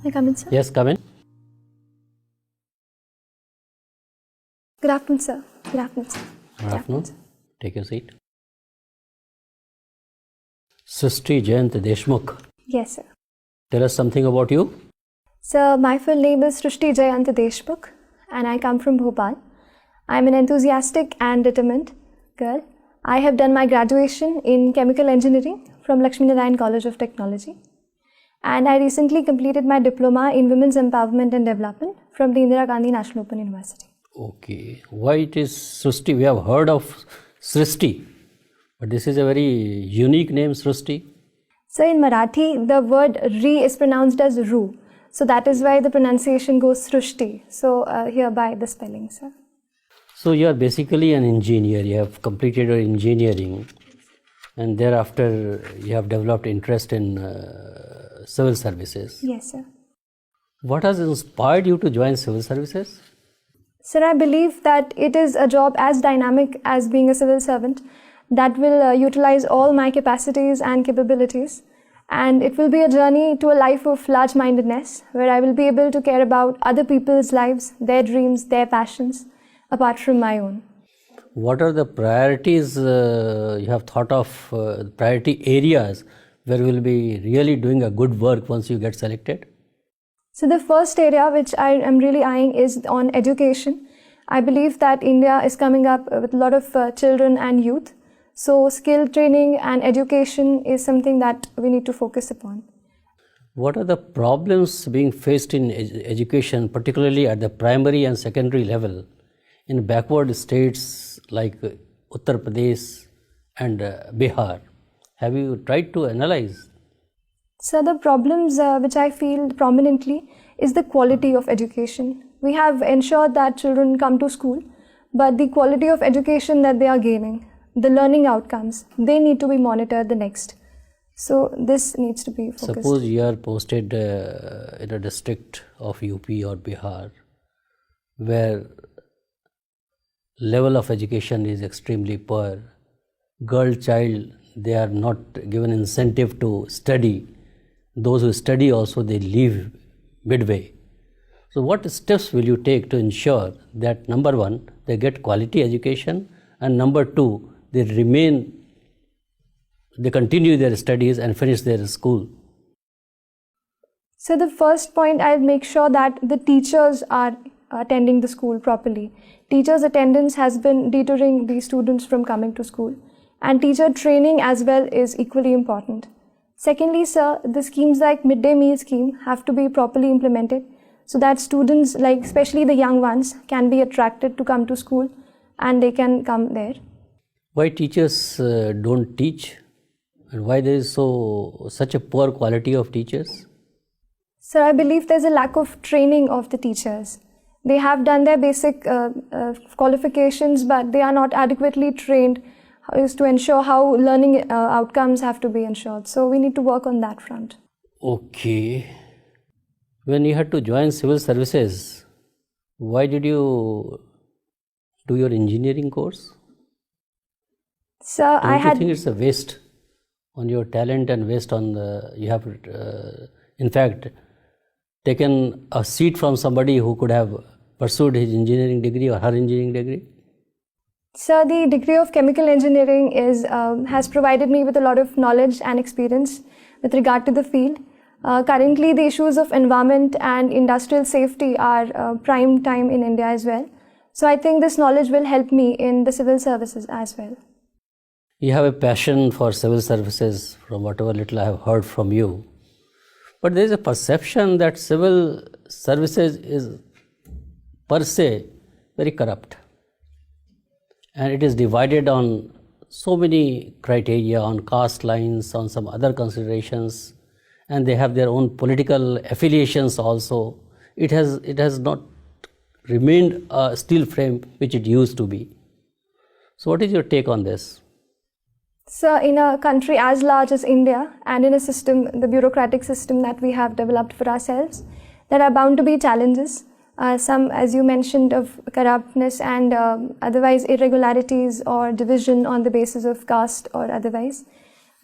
May I come in, sir? Yes, come in. Good afternoon, sir. Good afternoon, sir. Good afternoon. Take your seat. Srishti Jayant Deshmukh. Yes, sir. Tell us something about you. Sir, my full name is Srishti Jayant Deshmukh and I come from Bhopal. I am an enthusiastic and determined girl. I have done my graduation in chemical engineering from Lakshmi Narayan College of Technology. And I recently completed my diploma in Women's Empowerment and Development from the Indira Gandhi National Open University. Okay. Why it is Srishti? We have heard of Srishti, but this is a very unique name, Srishti. So in Marathi, the word Ri is pronounced as Ru. So that is why the pronunciation goes Srishti. So hereby the spelling, sir. So you are basically an engineer. You have completed your engineering, and thereafter you have developed interest in civil services. Yes, sir. What has inspired you to join civil services? Sir, I believe that it is a job as dynamic as being a civil servant that will utilize all my capacities and capabilities. And it will be a journey to a life of large-mindedness where I will be able to care about other people's lives, their dreams, their passions, apart from my own. What are the priorities you have thought of, priority areas where you will be really doing a good work once you get selected? So the first area which I am really eyeing is on education. I believe that India is coming up with a lot of children and youth. So skill training and education is something that we need to focus upon. What are the problems being faced in education, particularly at the primary and secondary level, in backward states like Uttar Pradesh and Bihar? Have you tried to analyze? So the problems which I feel prominently is the quality of education. We have ensured that children come to school, but the quality of education that they are gaining, the learning outcomes, they need to be monitored the next. So this needs to be focused. Suppose you are posted in a district of UP or Bihar where level of education is extremely poor. Girl child, they are not given incentive to study. Those who study also, they leave midway. So what steps will you take to ensure that number one, they get quality education, and number two, they continue their studies and finish their school? So the first point, I'll make sure that the teachers are attending the school properly. Teachers' attendance has been deterring the students from coming to school, and teacher training as well is equally important. Secondly, sir, the schemes like midday meal scheme have to be properly implemented so that students, like especially the young ones, can be attracted to come to school and they can come there. Why teachers don't teach, and why there is such a poor quality of teachers? Sir, I believe there's a lack of training of the teachers. They have done their basic qualifications, but they are not adequately trained is to ensure how learning outcomes have to be ensured. So we need to work on that front. Okay. When you had to join civil services, why did you do your engineering course? Sir, Don't you think it's a waste on your talent and waste on you have in fact taken a seat from somebody who could have pursued his engineering degree or her engineering degree? Sir, the degree of chemical engineering has provided me with a lot of knowledge and experience with regard to the field. Currently, the issues of environment and industrial safety are prime time in India as well. So I think this knowledge will help me in the civil services as well. You have a passion for civil services from whatever little I have heard from you. But there is a perception that civil services is per se very corrupt. And it is divided on so many criteria, on caste lines, on some other considerations, and they have their own political affiliations also. It has not remained a steel frame which it used to be. So what is your take on this? Sir, in a country as large as India and in a system, the bureaucratic system that we have developed for ourselves, there are bound to be challenges. Some, as you mentioned, of corruptness and otherwise irregularities or division on the basis of caste or otherwise.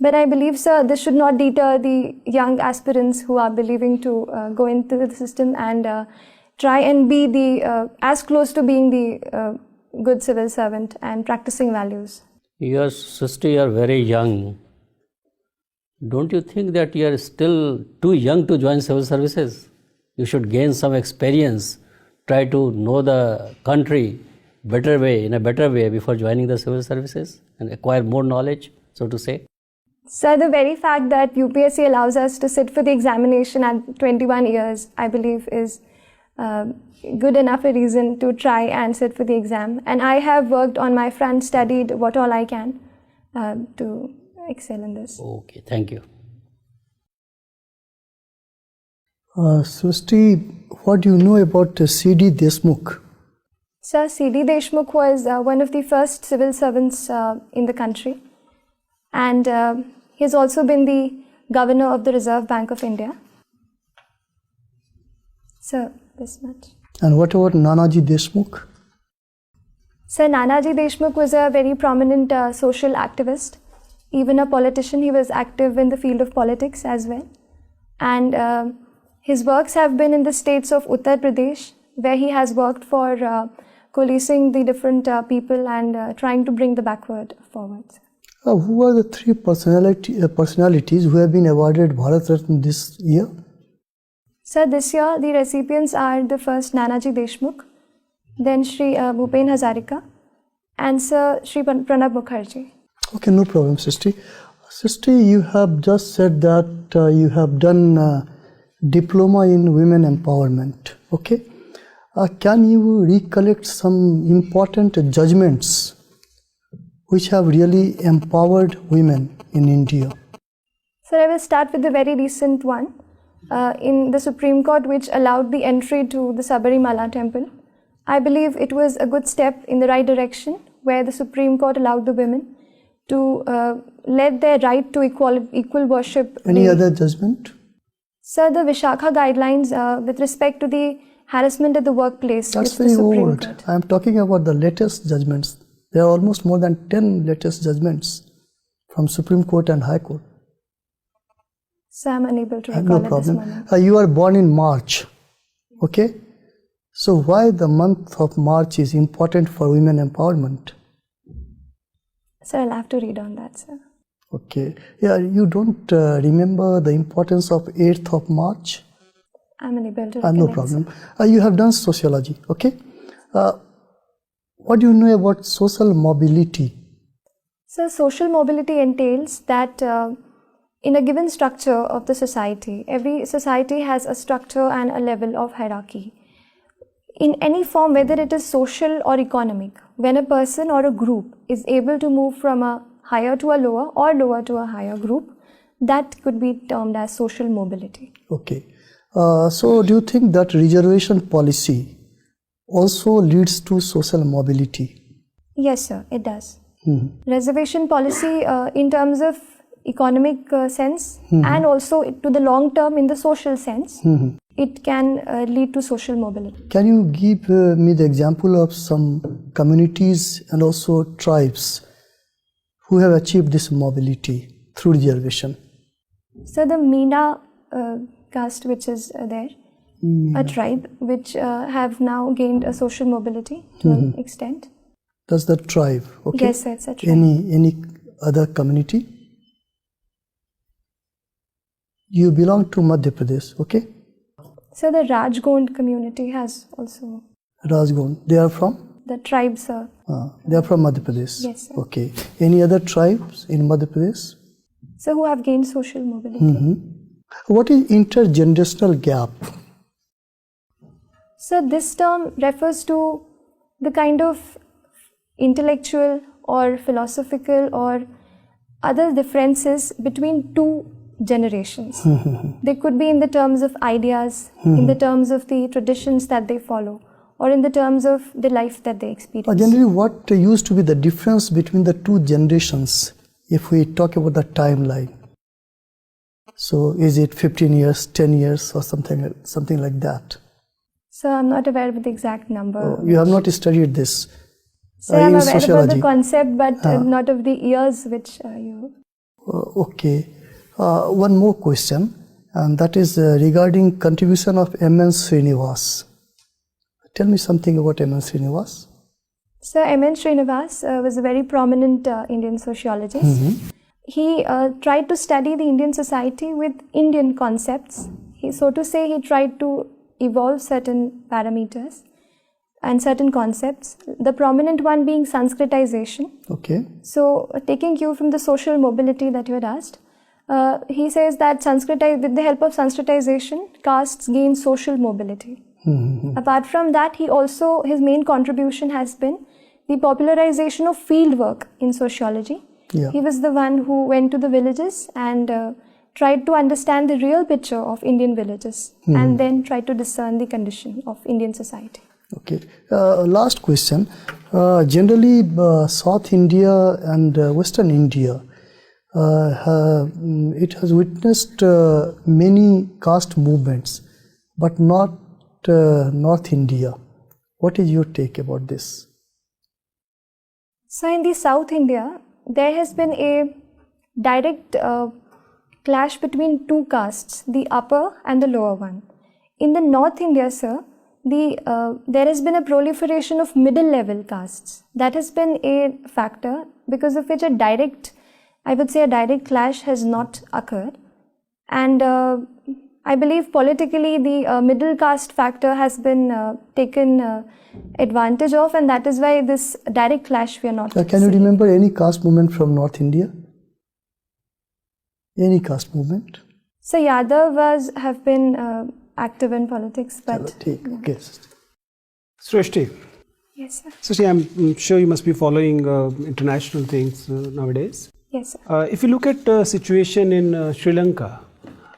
But I believe, sir, this should not deter the young aspirants who are believing to go into the system and try and be as close to being the good civil servant and practicing values. Your sister, you are very young. Don't you think that you are still too young to join civil services? You should gain some experience, try to know the country in a better way before joining the civil services and acquire more knowledge, so to say. Sir, the very fact that UPSC allows us to sit for the examination at 21 years, I believe, is good enough a reason to try and sit for the exam. And I have worked on my front, studied what all I can to excel in this. Okay, thank you. Srishti, what do you know about C.D. Deshmukh? Sir, C.D. Deshmukh was one of the first civil servants in the country. And he has also been the governor of the Reserve Bank of India. So, this much. And what about Nanaji Deshmukh? Sir, Nanaji Deshmukh was a very prominent social activist. Even a politician, he was active in the field of politics as well. And his works have been in the states of Uttar Pradesh, where he has worked for coalescing the different people and trying to bring the backward forward. Who are the three personalities who have been awarded Bharat Ratna this year? Sir, this year the recipients are the first Nanaji Deshmukh, then Shri Bhupen Hazarika, and Sir Shri Pranab Mukherjee. Okay, no problem, Srishti. Srishti, you have just said that you have done diploma in women empowerment. Okay, can you recollect some important judgments which have really empowered women in India? Sir, I will start with the very recent one in the Supreme Court, which allowed the entry to the Sabarimala temple. I believe it was a good step in the right direction, where the Supreme Court allowed the women to let their right to equal worship. Any other judgment? Sir, the Vishakha guidelines with respect to the harassment at the workplace. That's which very the Supreme old. Court. I am talking about the latest judgments. There are almost more than 10 latest judgments from Supreme Court and High Court. So I am unable to recall No at this problem. moment. You are born in March. Okay? So why the month of March is important for women empowerment? Sir, I'll have to read on that, sir. Okay. Yeah, you don't remember the importance of 8th of March? I'm unable to No recollect, problem. You have done sociology. Okay? What do you know about social mobility? So social mobility entails that in a given structure of the society, every society has a structure and a level of hierarchy. In any form, whether it is social or economic, when a person or a group is able to move from a higher to a lower or lower to a higher group, that could be termed as social mobility. Okay. So do you think that reservation policy also leads to social mobility? Yes, sir, it does. Reservation policy in terms of economic sense and also to the long term in the social sense, it can lead to social mobility. Can you give me the example of some communities and also tribes who have achieved this mobility through reservation? So the Meena caste, which is there, a tribe which have now gained a social mobility to an extent. That's the tribe, okay? Yes, that's a tribe. Any other community? You belong to Madhya Pradesh, okay? So the Rajgond community has also Rajgond. They are from? the tribes. They are from Madhya Pradesh. Yes, sir. Okay. Any other tribes in Madhya Pradesh? So who have gained social mobility. What is intergenerational gap? So this term refers to the kind of intellectual or philosophical or other differences between two generations. They could be in the terms of ideas, in the terms of the traditions that they follow, or in the terms of the life that they experience. Generally, what used to be the difference between the two generations if we talk about the timeline? So is it 15 years, 10 years or something like that? So I'm not aware of the exact number. You have not studied this So I'm in aware about sociology? the concept, but not of the years which you... Okay. One more question, and that is regarding contribution of M.N. Srinivas. Tell me something about M.N. Srinivas. So M.N. Srinivas was a very prominent Indian sociologist. He tried to study the Indian society with Indian concepts. So to say, he tried to evolve certain parameters and certain concepts, the prominent one being Sanskritization. Okay. So taking cue from the social mobility that you had asked, he says that with the help of Sanskritization, castes gain social mobility. Apart from that, his main contribution has been the popularization of field work in sociology. Yeah. He was the one who went to the villages and tried to understand the real picture of Indian villages and then tried to discern the condition of Indian society. Okay. Last question. Generally, South India and Western India, it has witnessed many caste movements, but not North India. What is your take about this? So in the South India, there has been a direct clash between two castes, the upper and the lower one. In the North India, sir, there has been a proliferation of middle level castes. That has been a factor because of which a direct clash has not occurred. And I believe politically the middle caste factor has been taken advantage of, and that is why this direct clash we are not Can you remember any caste movement from North India? Any caste movement? So Yadav have been active in politics, but Okay. Srishti. yes, sir. Srishti, I'm sure you must be following international things nowadays. Yes, sir. If you look at the situation in Sri Lanka,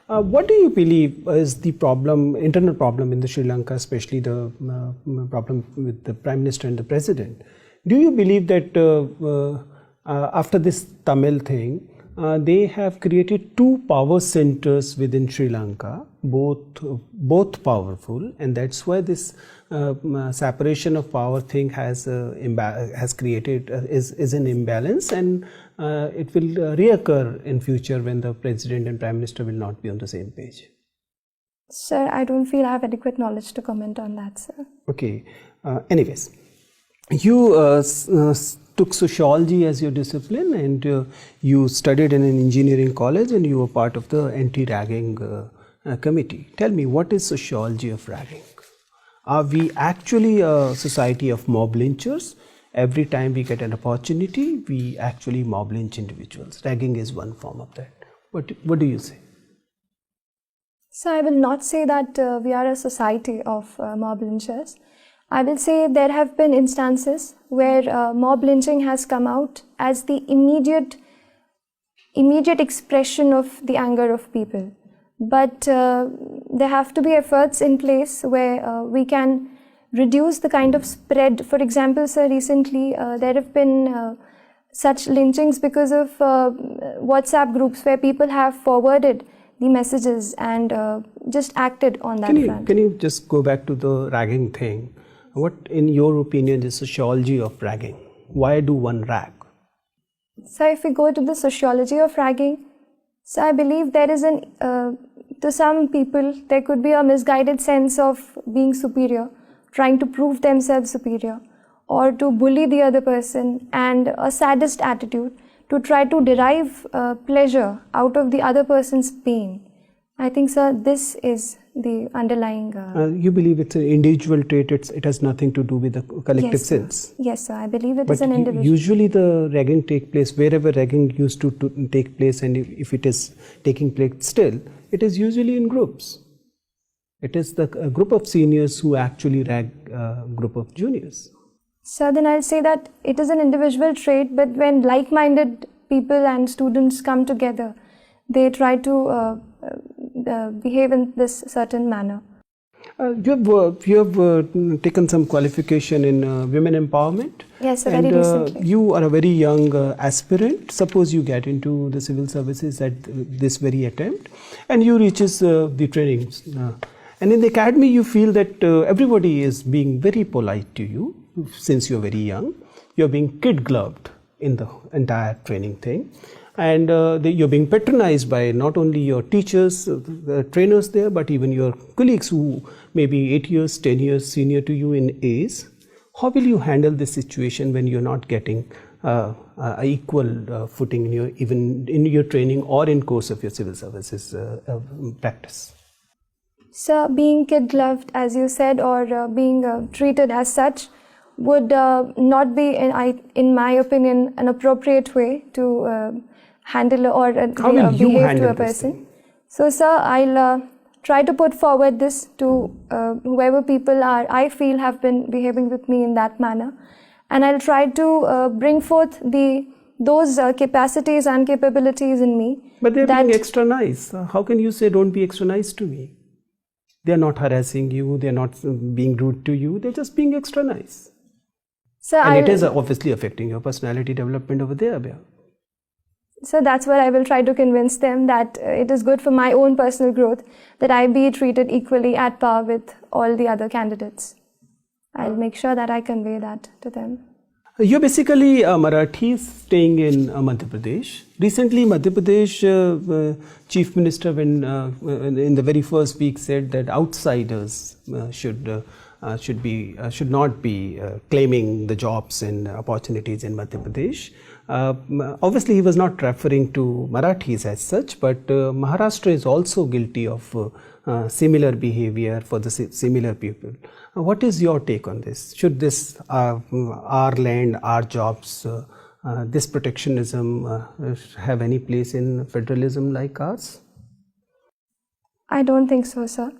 what do you believe is the internal problem in the Sri Lanka, especially the problem with the Prime Minister and the President? Do you believe that after this Tamil thing, they have created two power centers within Sri Lanka, both powerful, and that's why this separation of power thing has created is an imbalance, and it will reoccur in future when the President and Prime Minister will not be on the same page. Sir, I don't feel I have adequate knowledge to comment on that, sir. Okay. Anyways, you took sociology as your discipline, and you studied in an engineering college, and you were part of the anti-ragging committee. Tell me, what is sociology of ragging? Are we actually a society of mob lynchers? Every time we get an opportunity, we actually mob lynch individuals. Ragging is one form of that. What do you say? So I will not say that we are a society of mob lynchers. I will say there have been instances where mob lynching has come out as the immediate expression of the anger of people. But there have to be efforts in place where we can reduce the kind of spread. For example, sir, recently there have been such lynchings because of WhatsApp groups where people have forwarded the messages and just acted on that front. Can you just go back to the ragging thing? What, in your opinion, is sociology of ragging? Why do one rag? So if we go to the sociology of ragging, so I believe there is to some people, there could be a misguided sense of being superior, trying to prove themselves superior, or to bully the other person, and a sadist attitude to try to derive pleasure out of the other person's pain. I think, sir, this is the underlying... you believe it's an individual trait, it has nothing to do with the collective sense? Yes, sir, I believe it is an individual. Usually the ragging take place, wherever ragging used to take place, and if it is taking place still, it is usually in groups. It is a group of seniors who actually rag a group of juniors. So then I'll say that it is an individual trait, but when like-minded people and students come together, they try to behave in this certain manner. You have taken some qualification in women empowerment. Yes, sir, very recently. You are a very young aspirant. Suppose you get into the civil services at this very attempt, and you reaches the trainings. And in the academy, you feel that everybody is being very polite to you since you're very young. You're being kid-gloved in the entire training thing. and you're being patronized by not only your teachers, the trainers there, but even your colleagues who may be 8 years, 10 years senior to you in age. How will you handle this situation when you're not getting a equal footing even in your training or in course of your civil services practice? So being kid-gloved, as you said, or being treated as such would not be, in my opinion, an appropriate way to handle or behave to a person. So, sir, I'll try to put forward this to whoever people I feel have been behaving with me in that manner, and I'll try to bring forth those capacities and capabilities in me. But they're being extra nice. How can you say don't be extra nice to me? They're not harassing you, they're not being rude to you, they're just being extra nice. So and it is obviously affecting your personality development over there, Abhay. So that's what I will try to convince them, that it is good for my own personal growth that I be treated equally at par with all the other candidates. I'll make sure that I convey that to them. You're basically a Marathi staying in Madhya Pradesh. Recently, Madhya Pradesh Chief Minister, when in the very first week, said that outsiders should not be claiming the jobs and opportunities in Madhya Pradesh. Obviously, he was not referring to Marathis as such, but Maharashtra is also guilty of similar behavior for the similar people. What is your take on this? Should this our land, our jobs, this protectionism have any place in federalism like ours? I don't think so, sir.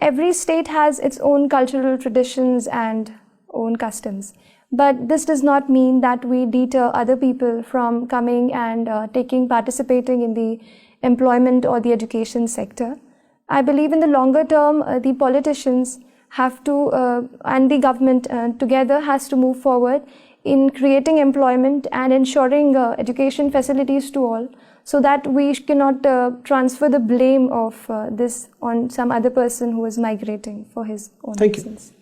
Every state has its own cultural traditions and own customs. But this does not mean that we deter other people from coming and participating in the employment or the education sector. I believe in the longer term, the politicians have to, and the government together has to move forward in creating employment and ensuring education facilities to all, so that we cannot transfer the blame of this on some other person who is migrating for his own reasons.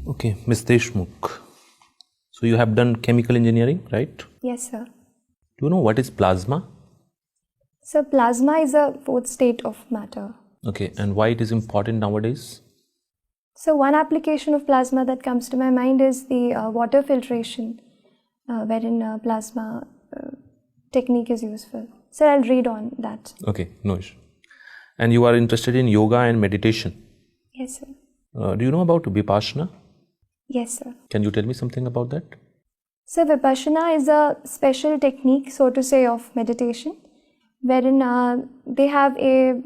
Okay, Ms. Deshmukh. So you have done chemical engineering, right? Yes, sir. Do you know what is plasma? So plasma is a fourth state of matter. Okay, and why it is important nowadays? So one application of plasma that comes to my mind is the water filtration, wherein plasma technique is useful. So I'll read on that. Okay, no issue. And you are interested in yoga and meditation? Yes, sir. Do you know about Vipassana? Yes, sir. Can you tell me something about that? So Vipassana is a special technique, so to say, of meditation, wherein they have a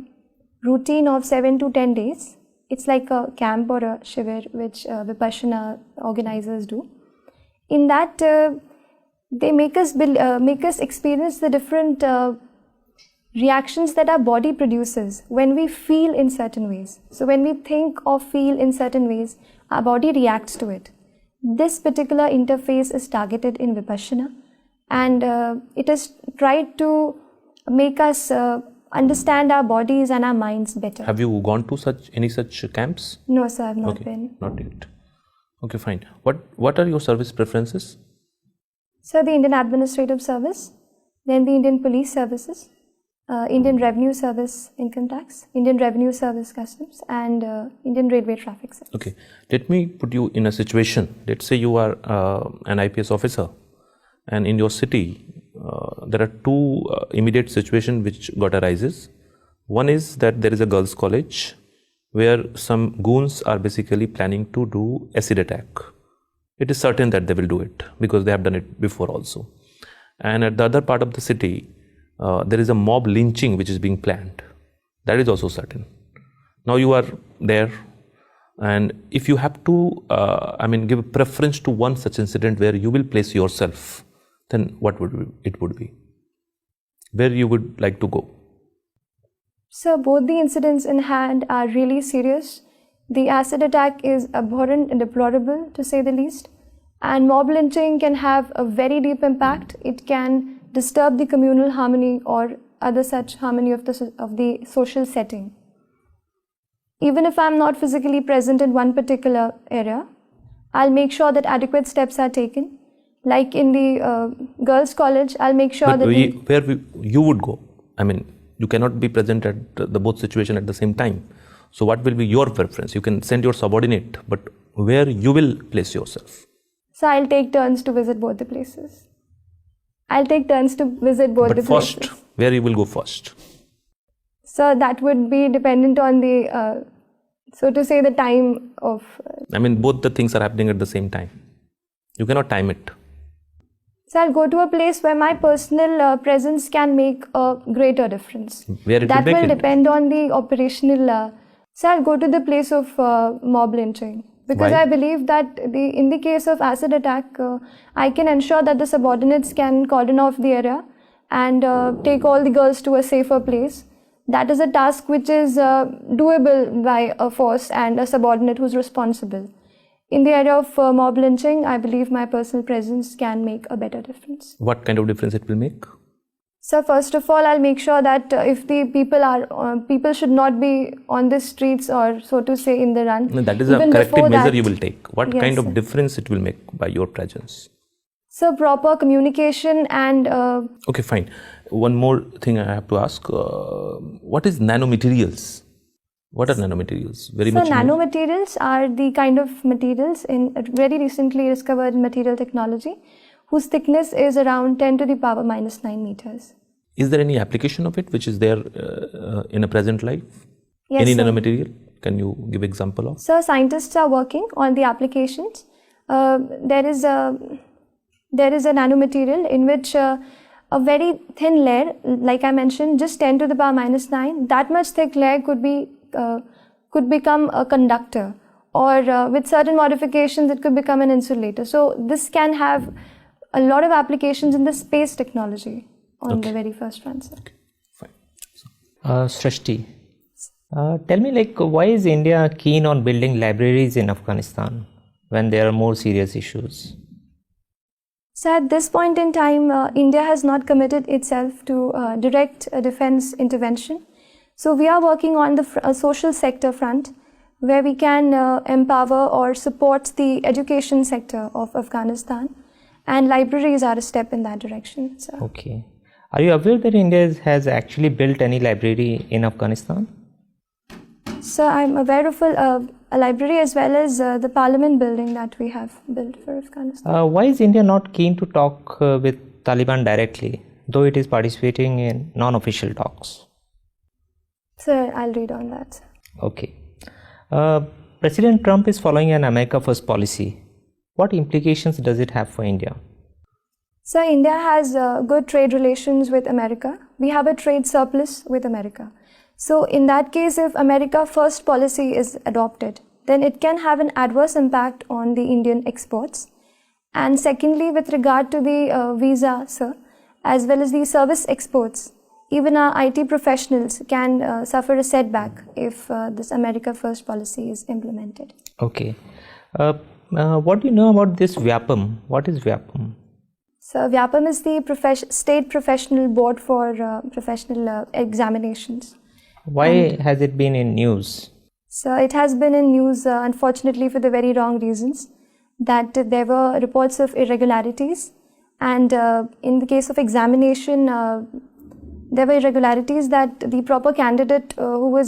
routine of 7 to 10 days. It's like a camp or a shivir which Vipassana organizers do. In that, they make us experience the different reactions that our body produces when we feel in certain ways. So when we think or feel in certain ways, our body reacts to it. This particular interface is targeted in Vipassana, and it is tried to make us understand our bodies and our minds better. Have you gone to any such camps? No, sir, I have not been. Not yet. Okay, fine. What are your service preferences? So the Indian Administrative Service, then the Indian Police Services, Indian Revenue Service Income Tax, Indian Revenue Service Customs, and Indian Railway Traffic Service. Okay, let me put you in a situation. Let's say you are an IPS officer, and in your city there are two immediate situations which arises. One is that there is a girls' college where some goons are basically planning to do acid attack. It is certain that they will do it because they have done it before also. And at the other part of the city, there is a mob lynching which is being planned. That is also certain. Now you are there, and if you have to, give preference to one such incident where you will place yourself, then what would it be? Where you would like to go? So both the incidents in hand are really serious. The acid attack is abhorrent and deplorable, to say the least. And mob lynching can have a very deep impact. It can disturb the communal harmony or other such harmony of the social setting. Even if I'm not physically present in one particular area, I'll make sure that adequate steps are taken Like in the girls' college, I'll make sure But that you would go. I mean, you cannot be present at the both situation at the same time. So what will be your preference? You can send your subordinate, but where you will place yourself? so I'll take turns to visit both the places. I'll take turns to visit both But the first, places. where you will go first? So that would be dependent on the, so to say, the time of. I mean, both the things are happening at the same time. You cannot time it. So I'll go to a place where my personal presence can make a greater difference. Where it That will make will it? depend on the operational. So I'll go to the place of mob lynching because Why? I believe that in the case of acid attack, I can ensure that the subordinates can cordon off the area and take all the girls to a safer place. That is a task which is doable by a force and a subordinate who's responsible. In the area of mob lynching, I believe my personal presence can make a better difference. What kind of difference it will make? So first of all, I'll make sure that if the people should not be on the streets or so to say in the run. No, that is a Even corrective before measure that- you will take. What Yes, kind sir. of difference it will make by your presence? So proper communication and Okay, fine. One more thing I have to ask. What is nanomaterials? What are nanomaterials? Very so much new. nanomaterials are the kind of materials in very recently discovered material technology whose thickness is around 10 to the power minus 9 meters. Is there any application of it which is there in a present life? Yes, Any sir. nanomaterial? Can you give example of? So scientists are working on the applications. There is a nanomaterial in which a very thin layer, like I mentioned, just 10 to the power minus 9, that much thick layer could become a conductor, or with certain modifications it could become an insulator. So this can have a lot of applications in the space technology on the very first transfer. Fine. Srishti, tell me, like, why is India keen on building libraries in Afghanistan when there are more serious issues? So at this point in time, India has not committed itself to direct defense intervention. So we are working on the social sector front, where we can empower or support the education sector of Afghanistan, and libraries are a step in that direction. So. Okay. Are you aware that India has actually built any library in Afghanistan? So I'm aware of a library as well as the parliament building that we have built for Afghanistan. Why is India not keen to talk with Taliban directly, though it is participating in non-official talks? So I'll read on that. Okay. President Trump is following an America First policy. What implications does it have for India? So India has good trade relations with America. We have a trade surplus with America. So in that case, if America First policy is adopted, then it can have an adverse impact on the Indian exports. And secondly, with regard to the visa, sir, as well as the service exports, even our IT professionals can suffer a setback if this America First policy is implemented. Okay. What do you know about this VYAPM? What is VYAPM? So VYAPM is the State Professional Board for Professional Examinations. Why has it been in news? So it has been in news, unfortunately, for the very wrong reasons, that there were reports of irregularities, and in the case of examination, there were irregularities that the proper candidate who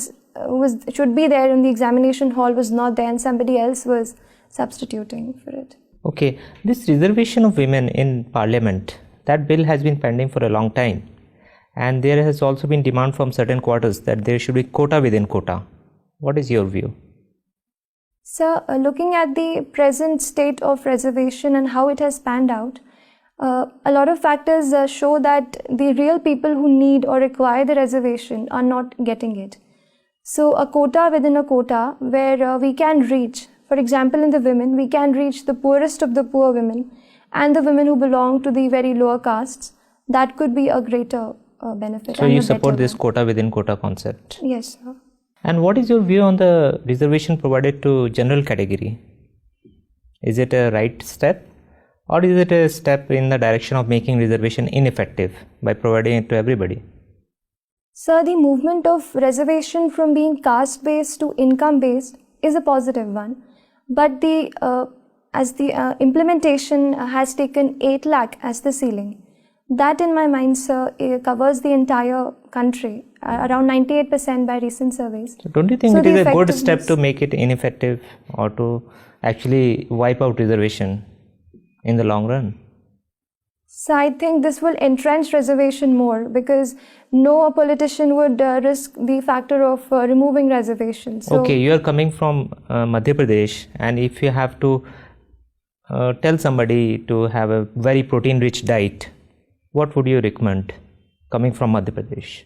should be there in the examination hall was not there, and somebody else was substituting for it. Okay, this reservation of women in parliament, that bill has been pending for a long time, and there has also been demand from certain quarters that there should be quota within quota. What is your view? So looking at the present state of reservation and how it has panned out, a lot of factors show that the real people who need or require the reservation are not getting it. So a quota within a quota where we can reach, for example, in the women, we can reach the poorest of the poor women and the women who belong to the very lower castes. That could be a greater benefit. So and you a support better this one. quota within quota concept? Yes, sir. And what is your view on the reservation provided to general category? Is it a right step, or is it a step in the direction of making reservation ineffective by providing it to everybody? So the movement of reservation from being caste-based to income-based is a positive one. But the as the implementation has taken 8 lakh as the ceiling. That in my mind, sir, covers the entire country, around 98% by recent surveys. So don't you think So it the is a good step effectiveness- to make it ineffective or to actually wipe out reservation in the long run? So I think this will entrench reservation more, because no politician would risk the factor of removing reservations. So Okay, you are coming from Madhya Pradesh, and if you have to tell somebody to have a very protein rich diet, what would you recommend coming from Madhya Pradesh?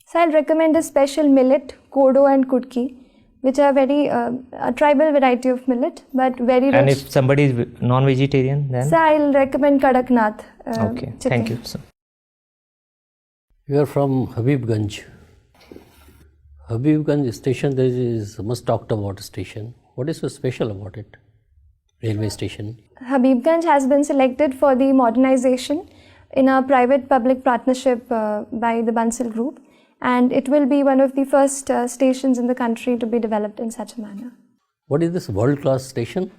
So I'll recommend a special millet, kodo and kudki, which are very a tribal variety of millet, but very rich. And if somebody is non-vegetarian, then? So I'll recommend Kadaknath. Okay, chicken. thank you. So, You are from Habibganj. Habibganj station, there is much talked about station. What is so special about it? Railway station. Habibganj has been selected for the modernization in a private-public partnership by the Bansal Group, and it will be one of the first stations in the country to be developed in such a manner. What is this world-class station?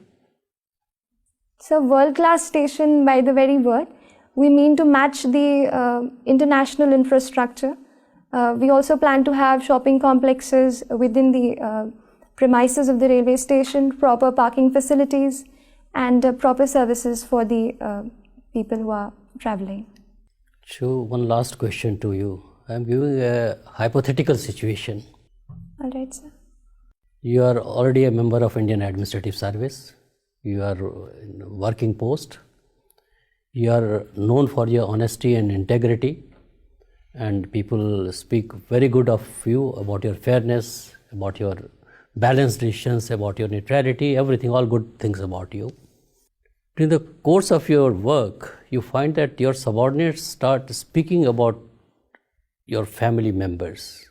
So, world-class station, by the very word, we mean to match the international infrastructure. We also plan to have shopping complexes within the premises of the railway station, proper parking facilities, and proper services for the people who are traveling. So, one last question to you. I am giving a hypothetical situation. All right, sir. You are already a member of Indian Administrative Service. You are in a working post. You are known for your honesty and integrity, and people speak very good of you, about your fairness, about your balanced decisions, about your neutrality, everything, all good things about you. In the course of your work, you find that your subordinates start speaking about your family members.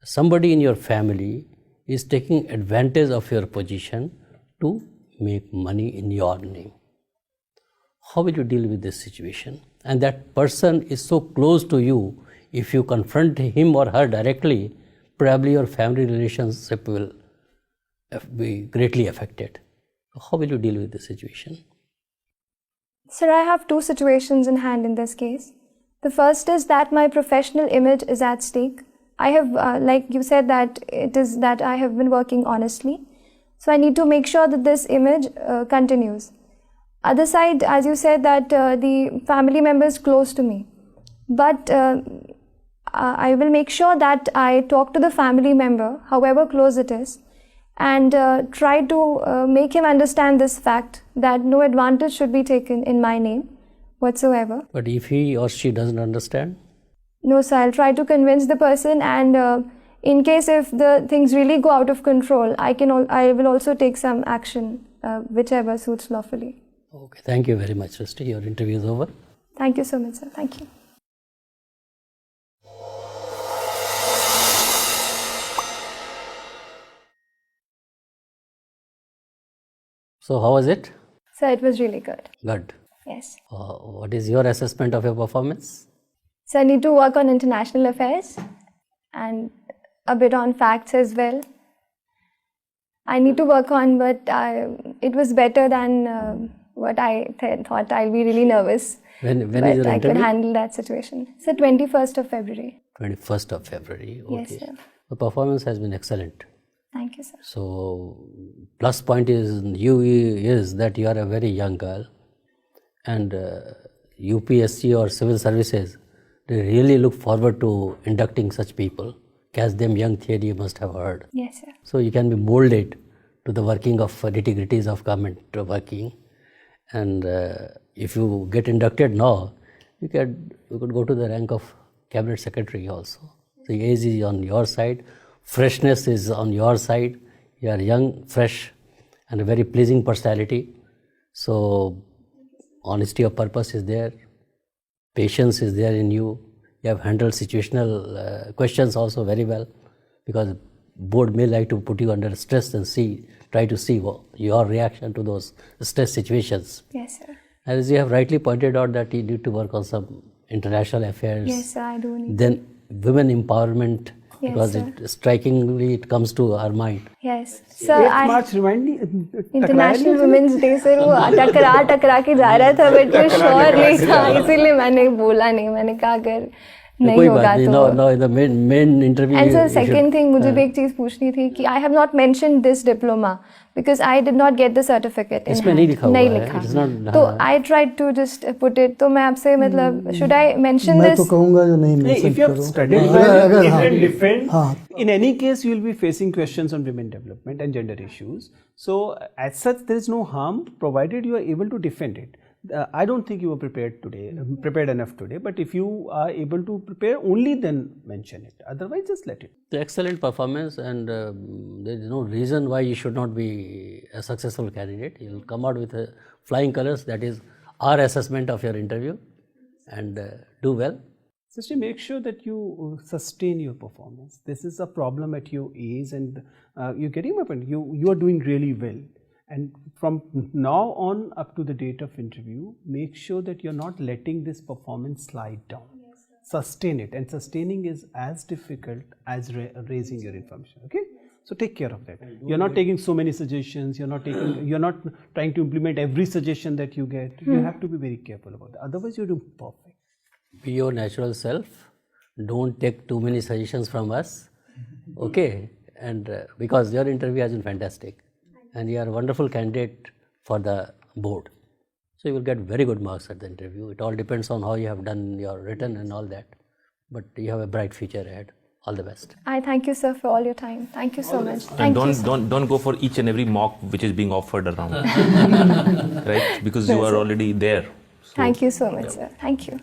Somebody in your family is taking advantage of your position to make money in your name. How will you deal with this situation? And that person is so close to you, if you confront him or her directly, probably your family relationship will be greatly affected. How will you deal with this situation? Sir, I have two situations in hand in this case. The first is that my professional image is at stake. I have, like you said, that it is that I have been working honestly. So I need to make sure that this image continues. Other side, as you said, that the family member is close to me. But I will make sure that I talk to the family member, however close it is, and try to make him understand this fact that no advantage should be taken in my name whatsoever. But if he or she doesn't understand? No, sir, I'll try to convince the person, and in case if the things really go out of control, I will also take some action, whichever suits lawfully. Okay, thank you very much, Srishti. Your interview is over. Thank you so much, sir. Thank you. So, how was it? Sir, it was really good. Good. Yes. What is your assessment of your performance? So I need to work on international affairs and a bit on facts as well. I need to work on, but it was better than what I thought. I'll be really nervous. When but is your I interview? could handle that situation. So 21st of February. 21st of February. Okay. Yes, sir. The performance has been excellent. Thank you, sir. So, plus point is that you are a very young girl, and UPSC or civil services, they really look forward to inducting such people. Catch them young theory you must have heard. Yes, sir. So you can be molded to the working of nitty-gritties of government working, and if you get inducted now, you could go to the rank of cabinet secretary also. The age is on your side, freshness is on your side. You are young, fresh, and a very pleasing personality. So honesty of purpose is there, patience is there in you. You have handled situational questions also very well, because board may like to put you under stress and try to see your reaction to those stress situations. Yes, sir. As you have rightly pointed out that you need to work on some international affairs. Yes, sir, I do need. Then women empowerment Yes, because sir. strikingly it comes to our mind. Yes. Sir, 8th I March remind me. International women's day से वो टकरा के जा रहा था, but वो sure नहीं था, इसीलिए मैंने बोला नहीं. मैंने कहा अगर नहीं कोई होगा बात नहीं. तो. No, in the main interview. And sir you should- second thing, मुझे भी एक चीज पूछनी थी कि I have not mentioned this diploma because I did not get the certificate. इसमें नहीं लिखा हुआ नहीं है. लिखा. It is not- तो हाँ. I tried to just put it. तो मैं आपसे मतलब शुड आई मेंशन मैं तो दिस? कहूँगा जो नहीं Hey, mention if you have करो. studied अगर well हाँ, and defend, हाँ. in any case you will be facing questions on women development and gender issues. So as such, there is no harm provided you are able to defend it. I don't think you were prepared enough today. But if you are able to prepare, only then mention it. Otherwise, just let it. The excellent performance, and there is no reason why you should not be a successful candidate. You will come out with flying colors. That is our assessment of your interview, and do well. Sister, make sure that you sustain your performance. This is a problem at your age, and you're getting my point. You are doing really well. And from now on up to the date of interview, make sure that you're not letting this performance slide down. Sustain it, and sustaining is as difficult as raising your information. Okay, so take care of that. You're not taking so many suggestions. You're not trying to implement every suggestion that you get. You have to be very careful about that. Otherwise, you're doing perfect. Be your natural self. Don't take too many suggestions from us. Okay, and because your interview has been fantastic, and you are a wonderful candidate for the board. So you will get very good marks at the interview. It all depends on how you have done your written and all that. But you have a bright future ahead. All the best. I thank you, sir, for all your time. Thank you so much. And Thank you, sir. don't go for each and every mock which is being offered around, right? Because you are already there. So, Thank you so much, sir. Thank you.